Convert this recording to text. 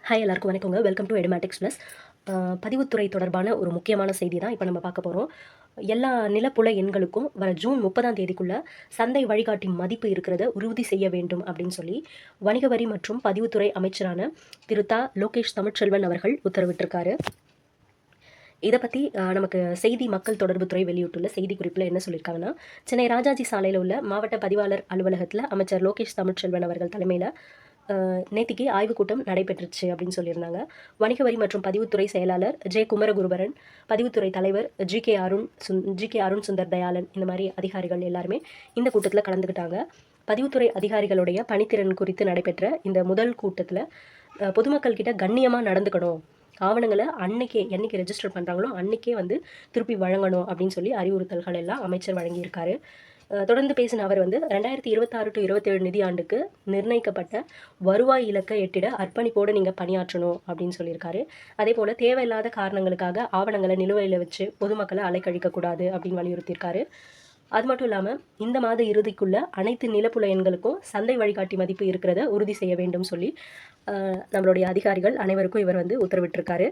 Hi எல்லாருக்கும் வணக்கங்க. Welcome to Edumatics plus. பதிவுத்துறை தொடர்பான ஒரு முக்கியமான செய்தி தான் இப்போ நம்ம பார்க்க போகிறோம். எல்லா நிலப்புல எண்களுக்கும் வர ஜூன் 30ஆம் தேதிக்குள்ள சந்தை வழிகாட்டி மதிப்பு இருக்கிறத உறுதி செய்ய வேண்டும் அப்படின்னு சொல்லி வணிக வரி மற்றும் பதிவுத்துறை அமைச்சரான திரு லோகேஷ் தமிழ்ச்செல்வன் அவர்கள் உத்தரவிட்டிருக்காரு. இதை பற்றி நமக்கு செய்தி மக்கள் தொடர்பு துறை வெளியிட்டுள்ள செய்தி குறிப்பில் என்ன சொல்லியிருக்காங்கன்னா, சென்னை ராஜாஜி சாலையில் உள்ள மாவட்ட பதிவாளர் அலுவலகத்தில் அமைச்சர் லோகேஷ் தமிழ்ச்செல்வன் அவர்கள் தலைமையில் நேத்திக்கு ஆய்வுக் கூட்டம் நடைபெற்றுச்சு அப்படின்னு சொல்லியிருந்தாங்க. வணிக வரி மற்றும் பதிவுத்துறை செயலாளர் ஜே குமரகுருபரன், பதிவுத்துறை தலைவர் ஜி கே அருண் சுந்தர் தயாளன், இந்த மாதிரி அதிகாரிகள் எல்லாருமே இந்த கூட்டத்தில் கலந்துக்கிட்டாங்க. பதிவுத்துறை அதிகாரிகளுடைய பணித்திறன் குறித்து நடைபெற்ற இந்த முதல் கூட்டத்தில் பொதுமக்கள் கிட்ட கண்ணியமாக நடந்துக்கணும், ஆவணங்களை என்னைக்கு ரெஜிஸ்டர் பண்ணுறாங்களோ அன்னைக்கே திருப்பி வழங்கணும் அப்படின்னு சொல்லி அறிவுறுத்தல்கள் எல்லாம் அமைச்சர் வழங்கியிருக்காரு. தொடர்ந்து பேசின அவர் 2026 to 27 நிதியாண்டுக்கு நிர்ணயிக்கப்பட்ட வருவாய் இலக்கை எட்டிட அர்ப்பணிப்போடு நீங்கள் பணியாற்றணும் அப்படின்னு சொல்லியிருக்காரு. அதே போல் தேவையில்லாத காரணங்களுக்காக ஆவணங்களை நிலுவையில் வச்சு பொதுமக்களை அலைக்கழிக்கக்கூடாது அப்படின்னு வலியுறுத்தியிருக்காரு. அது மட்டும் இல்லாமல் இந்த மாத இறுதிக்குள்ள அனைத்து நிலப்புல எண்களுக்கும் சந்தை வழிகாட்டி மதிப்பு இருக்கிறத உறுதி செய்ய வேண்டும் சொல்லி நம்மளுடைய அதிகாரிகள் அனைவருக்கும் இவர் உத்தரவிட்டிருக்காரு.